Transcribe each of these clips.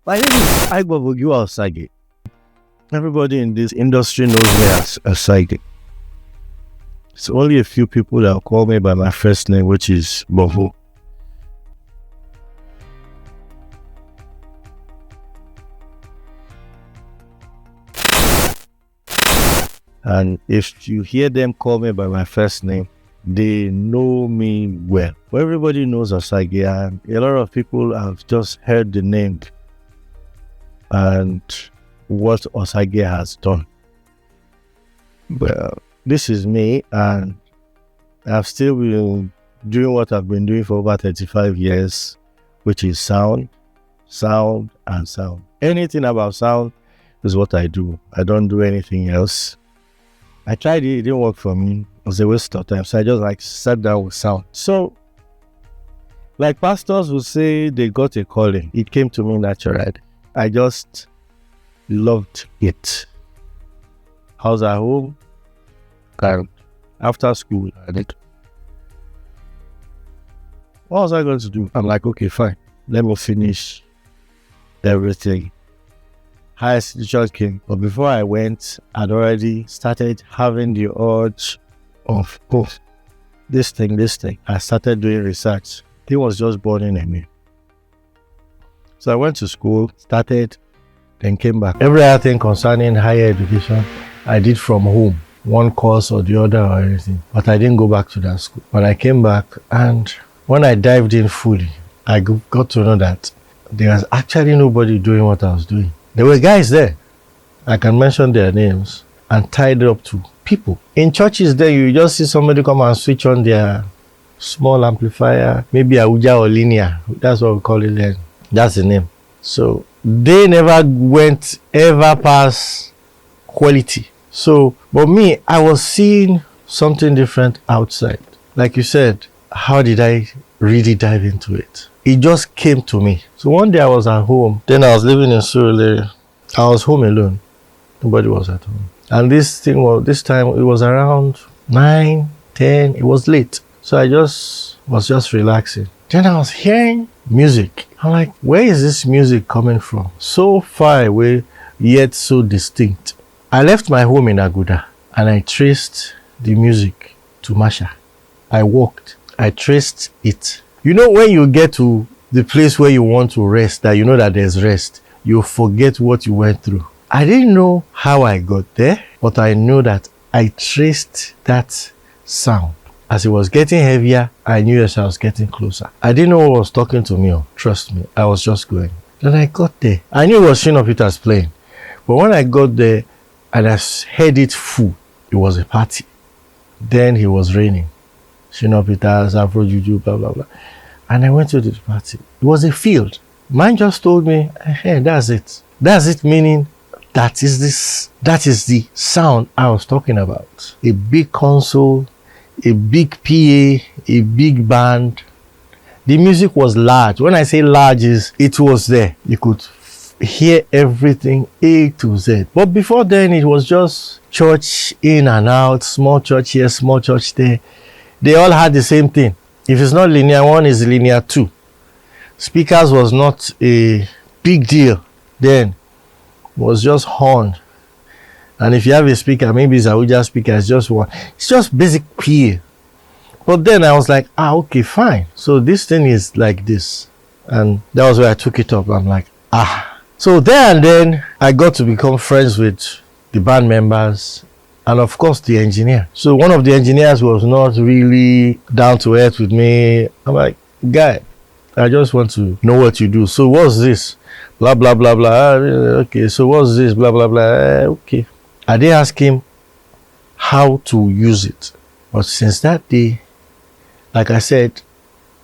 My name is Aigbovo Giwa-Osagie. Everybody in this industry knows me as Osagie. It's only a few people that call me by my first name, which is Bovo. And if you hear them call me by my first name, they know me well. But everybody knows Osagie, and a lot of people have just heard the name and what Osagie has done. Well, this is me, and I've still been doing what I've been doing for over 35 years, which is sound, and sound. Anything about sound is what I do. I don't do anything else. I tried it didn't work for me. It was a waste of time. So I just sat down with sound. So, like pastors will say they got a calling. It came to me naturally. I just loved it. I was at home, and after school, I did. What was I going to do? I'm like, okay, fine. Let me finish everything. Highest institution came. But before I went, I'd already started having the urge of, this thing. I started doing research. It was just burning in me. So I went to school, started, then came back. Every other thing concerning higher education, I did from home, one course or the other or anything. But I didn't go back to that school. But I came back, and when I dived in fully, I got to know that there was actually nobody doing what I was doing. There were guys there, I can mention their names, and tied up to people. In churches there, you just see somebody come and switch on their small amplifier, maybe Abuja or linear. That's what we call it then. That's the name. So they never went ever past quality. So, but me, I was seeing something different outside. Like you said, how did I really dive into it? It just came to me. So one day I was at home. Then I was living in Surulere. I was home alone. Nobody was at home. And this time it was around 9, 10. It was late. So I was just relaxing. Then I was hearing music. I'm like, where is this music coming from? So far away, yet so distinct. I left my home in Aguda, and I traced the music to Masha. I walked. I traced it. You know, when you get to the place where you want to rest, that you know that there's rest, you forget what you went through. I didn't know how I got there, but I know that I traced that sound. As it was getting heavier, I knew as I was getting closer. I didn't know what was talking to me. Trust me, I was just going. Then I got there. I knew it was Shina Peters playing. But when I got there and I heard it full, it was a party. Then it was raining. Shina Peters, Afro Juju, blah, blah, blah. And I went to the party. It was a field. Man just told me, hey, that's it. That's it, meaning that is the sound I was talking about. A big console, a big PA, a big band. The music was large. When I say large, it was there. You could hear everything A to Z. But before then, it was just church in and out, small church here, small church there. They all had the same thing. If it's not linear 1, it's linear 2. Speakers was not a big deal then. It was just horn. And if you have a speaker, maybe it's a Abuja speaker, it's just one. It's just basic PA. But then I was like, okay, fine. So this thing is like this. And that was where I took it up. I'm like, So there and then, I got to become friends with the band members and of course the engineer. So one of the engineers was not really down to earth with me. I'm like, guy, I just want to know what you do. So what's this? Blah, blah, blah, blah. Okay, so what's this? Blah, blah, blah. Okay. I did ask him how to use it. But since that day, like I said,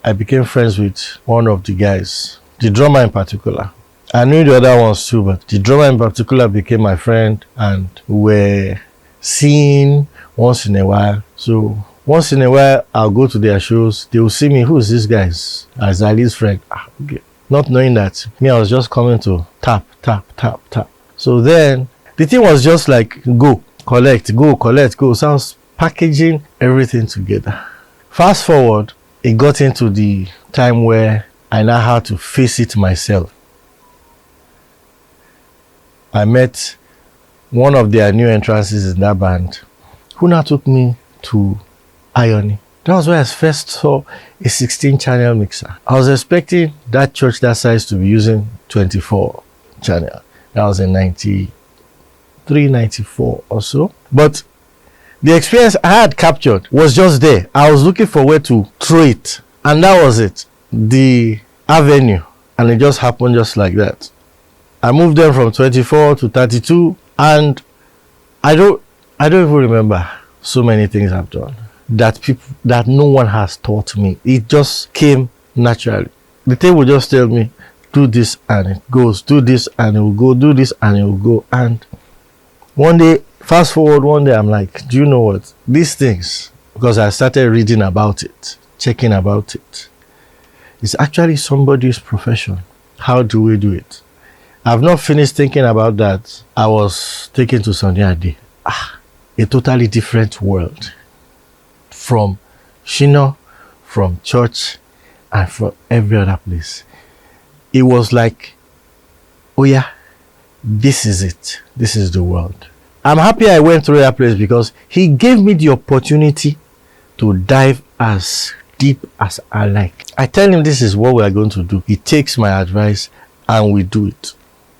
I became friends with one of the guys, the drummer in particular. I knew the other ones too, but the drummer in particular became my friend, and we were seen once in a while. So once in a while, I'll go to their shows. They will see me, who is this guy? As Ali's friend. Okay. Not knowing that, me, I was just coming to tap. So then, the thing was just like, go, collect, go. So I was packaging everything together. Fast forward, it got into the time where I now had to face it myself. I met one of their new entrances in that band, who now took me to Ioni. That was where I first saw a 16-channel mixer. I was expecting that church that size to be using 24 channel. That was in 93, 94 or so. But the experience I had captured was just there. I was looking for where to throw it. And that was it. The avenue. And it just happened just like that. I moved them from 24 to 32. And I don't even remember so many things I've done that no one has taught me. It just came naturally. The thing would just tell me, do this and it goes, do this and it will go, do this and it will go. And one day, fast forward one day, I'm like, do you know what? These things, because I started reading about it, checking about it. It's actually somebody's profession. How do we do it? I've not finished thinking about that. I was taken to Sunday, a totally different world. From Shino, from church, and from every other place. It was like, oh yeah, this is it. This is the world. I'm happy I went through that place because he gave me the opportunity to dive as deep as I like. I tell him this is what we are going to do. He takes my advice and we do it.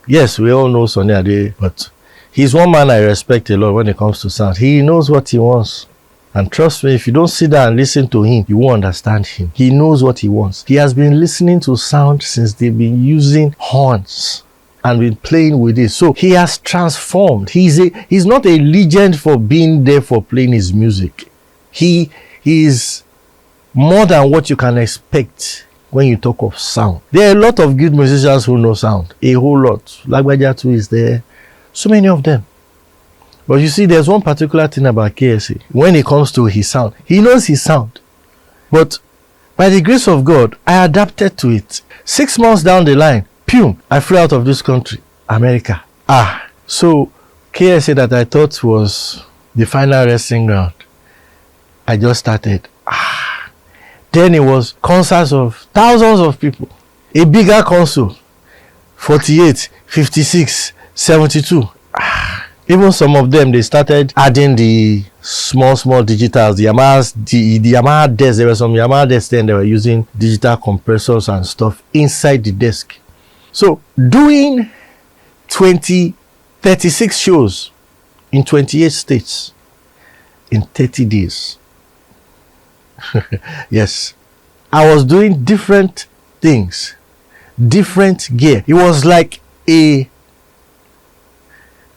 Yes, we all know Sunny Ade, but he's one man I respect a lot when it comes to sound. He knows what he wants. And trust me, if you don't sit down and listen to him, you won't understand him. He knows what he wants. He has been listening to sound since they've been using horns and been playing with it. So he has transformed. He's not a legend for being there for playing his music. He is more than what you can expect when you talk of sound. There are a lot of good musicians who know sound. A whole lot. Lagbaja too is there. So many of them. But you see, there's one particular thing about KSA. When it comes to his sound, he knows his sound. But by the grace of God, I adapted to it. 6 months down the line, I flew out of this country, America. So KSA that I thought was the final resting ground, I just started. Then it was concerts of thousands of people. A bigger console, 48, 56, 72. Even some of them, they started adding the small digitals, the Yamaha desks. There were some Yamaha desks then they were using digital compressors and stuff inside the desk. So doing 36 shows in 28 states in 30 days. Yes. I was doing different things, different gear. It was like a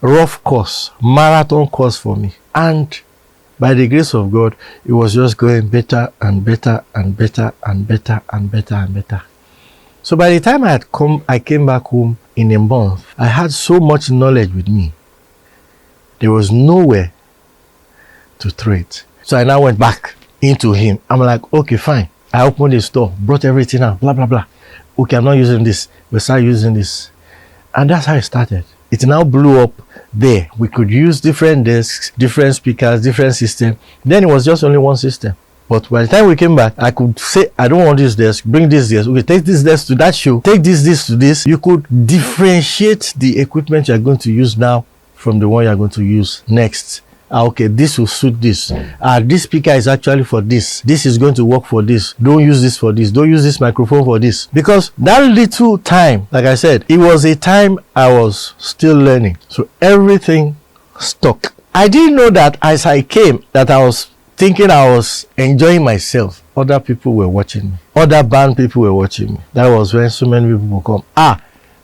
rough course, marathon course for me. And by the grace of God, it was just going better and better and better and better and better and better. So by the time I came back home in a month, I had so much knowledge with me. There was nowhere to throw it. So I now went back into him. I'm like, okay, fine. I opened the store, brought everything out, blah, blah, blah. Okay, I'm not using this. We start using this. And that's how it started. It now blew up there. We could use different desks, different speakers, different system. Then it was just only one system. But by the time we came back, I could say, I don't want this desk, bring this desk. Okay, take this desk to that show, take this to this. You could differentiate the equipment you're going to use now from the one you're going to use next. Okay, this will suit this. This speaker is actually for this. This is going to work for this. Don't use this for this. Don't use this microphone for this. Because that little time, like I said, it was a time I was still learning. So everything stuck. I didn't know that as I came, that I was thinking I was enjoying myself. Other people were watching me. Other band people were watching me. That was when so many people would come.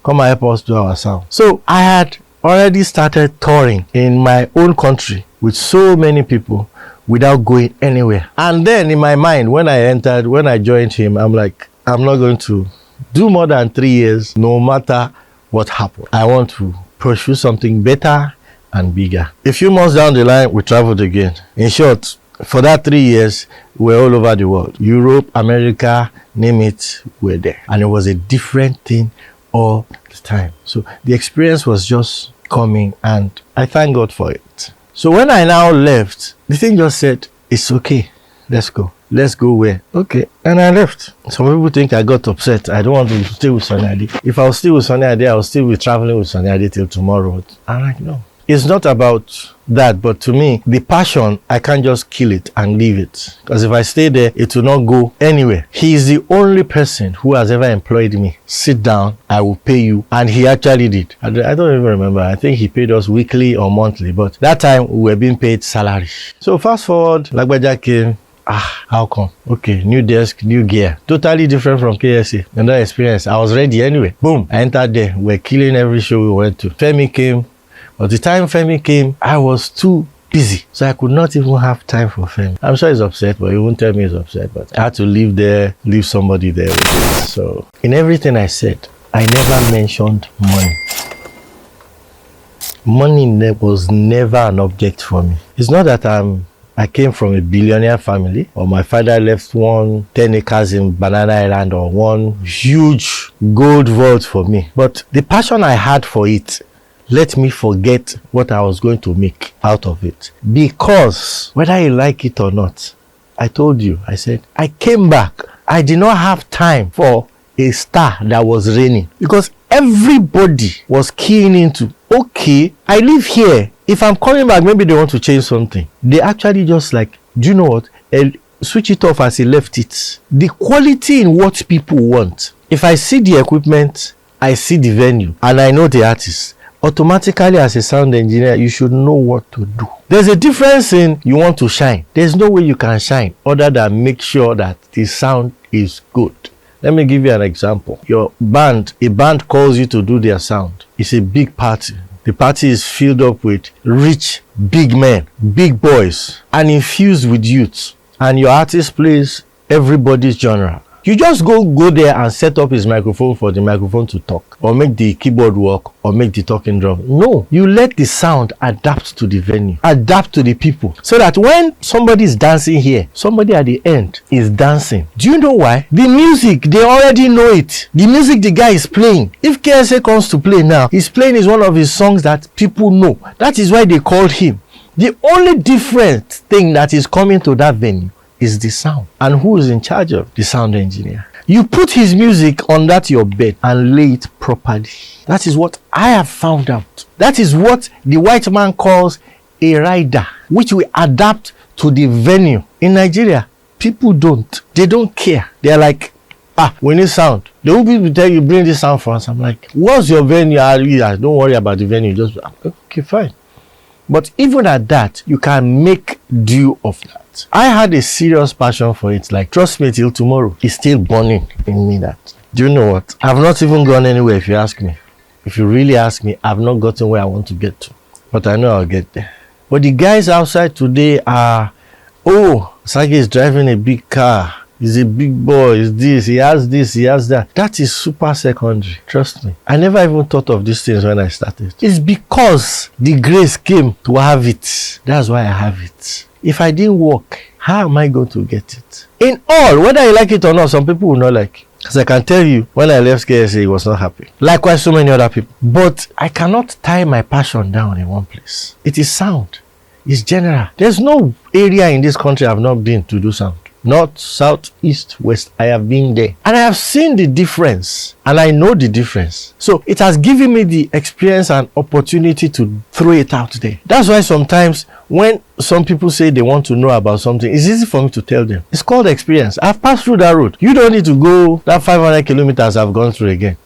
Come and help us do our sound. So I had already started touring in my own country with so many people without going anywhere. And then in my mind, when I joined him, I'm like, I'm not going to do more than 3 years, no matter what happened. I want to pursue something better and bigger. A few months down the line, we traveled again. In short, for that 3 years, we were all over the world. Europe, America, name it, we're there. And it was a different thing all the time. So the experience was just coming and I thank God for it. So when I now left, the thing just said, it's okay, let's go. Let's go where? Okay. And I left. Some people think I got upset. I don't want to stay with Sunny Ade. If I was still with Sunny Ade, I will still be traveling with Sunny Ade till tomorrow. I'm like, no. It's not about that, but to me, the passion, I can't just kill it and leave it. Because if I stay there, it will not go anywhere. He is the only person who has ever employed me. Sit down, I will pay you. And he actually did. I don't even remember. I think he paid us weekly or monthly. But that time, we were being paid salary. So fast forward, Lagbaja came. How come? Okay, new desk, new gear. Totally different from KSA. Another experience. I was ready anyway. Boom, I entered there. We're killing every show we went to. Femi came. But the time Femi came, I was too busy. So I could not even have time for Femi. I'm sure he's upset, but he won't tell me he's upset. But I had to leave somebody there with it. So in everything I said, I never mentioned money. Money was never an object for me. It's not that I came from a billionaire family, or my father left 10 acres in Banana Island, or one huge gold vault for me. But the passion I had for it let me forget what I was going to make out of it. Because whether you like it or not, I told you, I said, I came back. I did not have time for a star that was raining. Because everybody was keying into, okay, I live here. If I'm coming back, maybe they want to change something. They actually just like, do you know what? Switch it off as he left it. The quality in what people want. If I see the equipment, I see the venue, and I know the artist, automatically as a sound engineer, you should know what to do. There's a difference in you want to shine. There's no way you can shine other than make sure that the sound is good. Let me give you an example. A band calls you to do their sound. It's a big party. The party is filled up with rich, big men, big boys, and infused with youths. And your artist plays everybody's genre. You just go there and set up his microphone for the microphone to talk, or make the keyboard work, or make the talking drum. No, you let the sound adapt to the venue, adapt to the people, so that when somebody is dancing here, somebody at the end is dancing. Do you know why? The music, they already know it. The music the guy is playing. If KSA comes to play now, he's playing is one of his songs that people know. That is why they called him. The only different thing that is coming to that venue is the sound. And who is in charge of the sound engineer? You put his music on that your bed and lay it properly. That is what I have found out. That is what the white man calls a rider, which we adapt to the venue. In Nigeria, people don't. They don't care. They're like, we need sound. They will be tell you, bring this sound for us. I'm like, what's your venue? Don't worry about the venue. Just, okay, fine. But even at that, you can make do of that. I had a serious passion for it. Like, trust me, till tomorrow, it's still burning in me that. Do you know what? I've not even gone anywhere if you ask me. If you really ask me, I've not gotten where I want to get to. But I know I'll get there. But the guys outside today are, Osagie is driving a big car. He's a big boy, he's this, he has that. That is super secondary. Trust me. I never even thought of these things when I started. It's because the grace came to have it. That's why I have it. If I didn't work, how am I going to get it? In all, whether you like it or not, some people will not like it. Because I can tell you, when I left KSA, he was not happy. Likewise, so many other people. But I cannot tie my passion down in one place. It is sound. It's general. There's no area in this country I've not been to do sound. North, south, east, west. I have been there. And I have seen the difference. And I know the difference. So it has given me the experience and opportunity to throw it out there. That's why sometimes when some people say they want to know about something, it's easy for me to tell them. It's called experience. I've passed through that road. You don't need to go that 500 kilometers I've gone through again.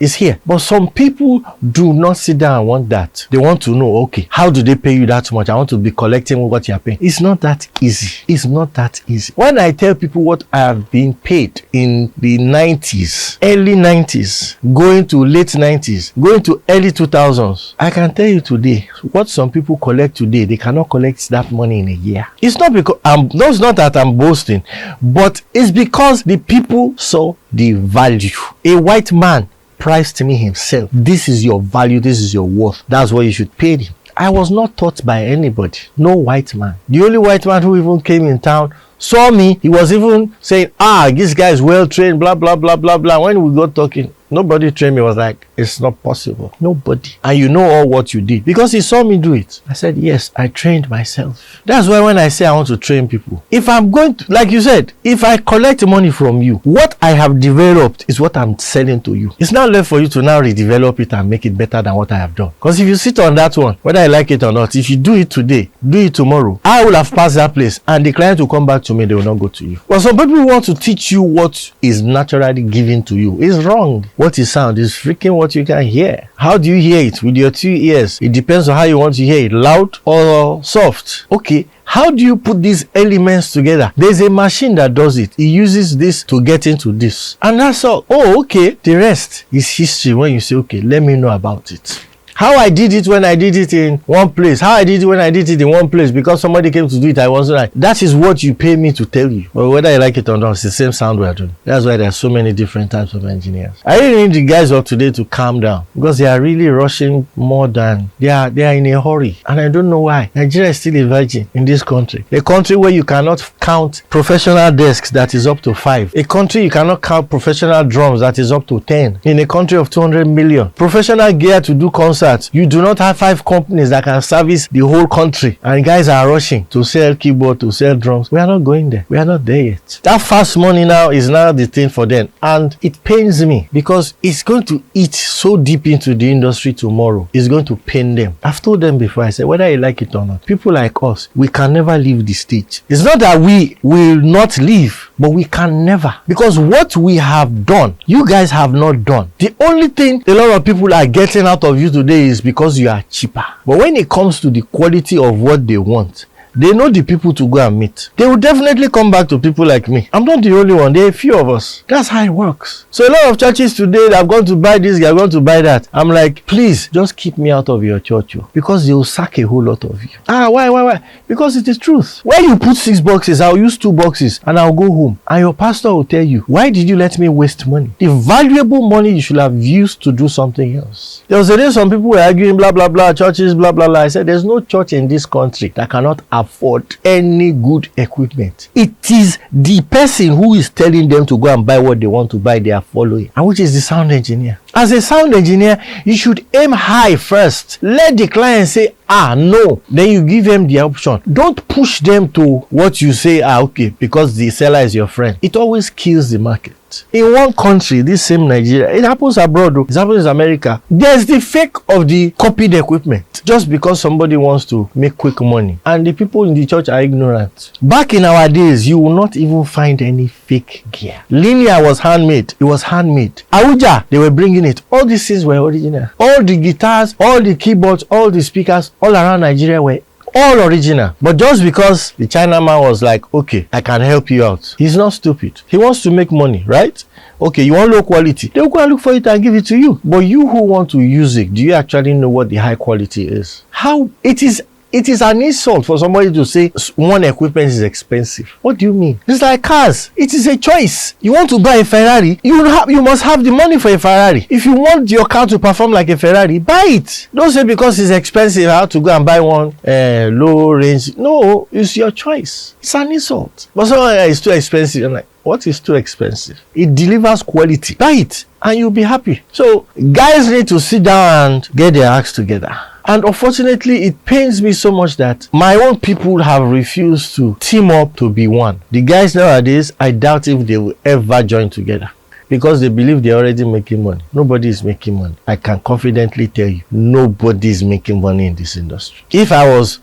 It's here. But some people do not sit down and want that. They want to know, okay, how do they pay you that much? I want to be collecting what you're paying. It's not that easy. It's not that easy. When I tell people what I have been paid in the 90s, early 90s, going to late 90s, going to early 2000s, I can tell you today, what some people collect today, they cannot collect that money in a year. It's not because, it's not that I'm boasting, but it's because the people saw the value. A white man priced me himself. This is your value, this is your worth. That's what you should pay him. I was not taught by anybody. No white man. The only white man who even came in town saw me. He was even saying, this guy is well trained, blah, blah, blah, blah, blah. When we got talking, Nobody trained me. Was like, it's not possible. Nobody. And you know all what you did because he saw me do it. I said, yes, I trained myself. That's why when I say I want to train people, if I'm going to, like you said, if I collect money from you, what I have developed is what I'm selling to you. It's not left for you to now redevelop it and make it better than what I have done. Because if you sit on that one, whether I like it or not, if you do it today, do it tomorrow, I will have passed that place and the client will come back to me, they will not go to you. But some people want to teach you what is naturally given to you. It's wrong. What is sound is freaking what you can hear. How do you hear it? With your 2 ears. It depends on how you want to hear it, loud or soft. Okay. How do you put these elements together? There's a machine that does it. It uses this to get into this. And that's all. Oh, okay. The rest is history when you say, okay, let me know about it. How I did it when I did it in one place. How I did it when I did it in one place because somebody came to do it. I wasn't right. That is what you pay me to tell you. But whether you like it or not, it's the same sound we are doing. That's why there are so many different types of engineers. I really need the guys of today to calm down because they are really rushing more than they are in a hurry. And I don't know why. Nigeria is still a virgin in this country. A country where you cannot count professional desks that is up to 5. A country you cannot count professional drums that is up to 10. In a country of 200 million. Professional gear to do concerts. You do not have 5 companies that can service the whole country, and guys are rushing to sell keyboard, to sell drums. We are not going there. We are not there yet. That fast money now is now the thing for them, and it pains me because it's going to eat so deep into the industry tomorrow. It's going to pain them. I've told them before, I said, whether you like it or not, people like us, we can never leave the stage. It's not that we will not leave, but we can never, because what we have done, you guys have not done. The only thing a lot of people are getting out of you today is because you are cheaper. But when it comes to the quality of what they want, they know the people to go and meet. They will definitely come back to people like me. I'm not the only one. There are a few of us. That's how it works. So a lot of churches today that have gone to buy this, they are going to buy that. I'm like, please, just keep me out of your church. Because they will sack a whole lot of you. Why? Because it is truth. When you put 6 boxes, I'll use 2 boxes and I'll go home. And your pastor will tell you, why did you let me waste money? The valuable money you should have used to do something else. There was a day some people were arguing, blah, blah, blah, churches, blah, blah, blah. I said, there's no church in this country that cannot afford any good equipment. It is the person who is telling them to go and buy what they want to buy they are following, and which is the sound engineer. As a sound engineer, you should aim high first. Let the client say, no. Then you give them the option. Don't push them to what you say, okay, because the seller is your friend. It always kills the market. In one country, this same Nigeria, it happens abroad, it happens in America. There's the fake of the copied equipment just because somebody wants to make quick money, and the people in the church are ignorant. Back in our days, you will not even find any fake gear. Linear was handmade. It was handmade. Abuja, they were bringing it. All these things were original. All the guitars, all the keyboards, all the speakers all around Nigeria were all original. But just because the Chinaman was like, okay, I can help you out, he's not stupid. He wants to make money, right? Okay, you want low quality, they'll go and look for it and give it to you. But you who want to use it, do you actually know what the high quality is? How it is? It is an insult for somebody to say one equipment is expensive. What do you mean? It's like cars. It is a choice. You want to buy a Ferrari, you must have the money for a Ferrari. If you want your car to perform like a Ferrari, buy it. Don't say because it's expensive, I have to go and buy one low range. No, it's your choice. It's an insult. But someone is too expensive. I'm like, what is too expensive? It delivers quality. Buy it and you'll be happy. So guys need to sit down and get their acts together. And unfortunately, it pains me so much that my own people have refused to team up to be one. The guys nowadays, I doubt if they will ever join together because they believe they're already making money. Nobody is making money. I can confidently tell you, nobody is making money in this industry. If I was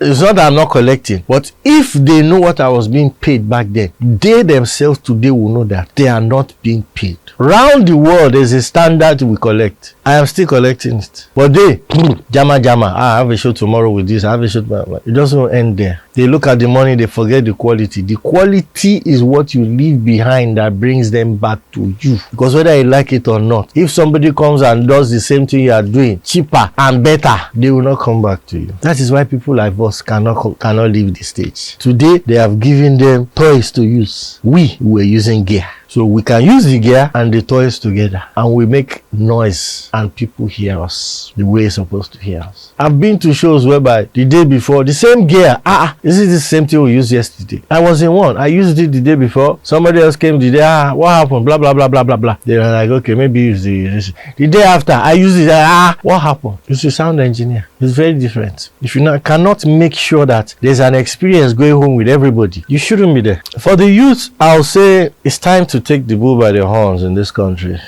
it's not that I'm not collecting, but if they know what I was being paid back then, they themselves today will know that they are not being paid. Round the world, there's a standard we collect. I am still collecting it. But they, jama. I have a show tomorrow with this. I have a show tomorrow. It doesn't end there. They look at the money, they forget the quality. The quality is what you leave behind that brings them back to you. Because whether you like it or not, if somebody comes and does the same thing you are doing, cheaper and better, they will not come back to you. That is why people like us cannot leave the stage. Today, they have given them toys to use. We were using gear. So we can use the gear and the toys together, and we make noise and people hear us the way it's supposed to hear us. I've been to shows whereby the day before, the same gear, is it the same thing we used yesterday? I was in one, I used it the day before, somebody else came the day, what happened? Blah, blah, blah, blah, blah, blah. They were like, okay, maybe use the day after, I used it, what happened? It's a sound engineer. It's very different. If you cannot make sure that there's an experience going home with everybody, you shouldn't be there. For the youth, I'll say it's time to take the bull by the horns in this country.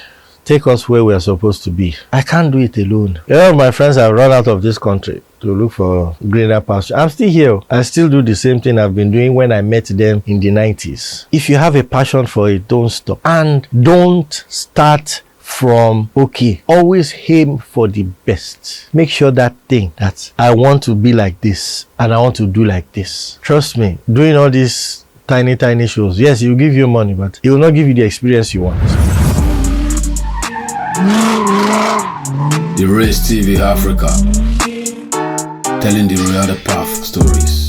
Take us where we are supposed to be. I can't do it alone. A lot of my friends have run out of this country to look for greener pasture. I'm still here. I still do the same thing I've been doing when I met them in the 90s. If you have a passion for it, don't stop. And don't start from okay. Always aim for the best. Make sure that thing that I want to be like this and I want to do like this. Trust me, doing all these tiny shows, yes, it will give you money, but it will not give you the experience you want. The Race TV Africa, telling the real path stories.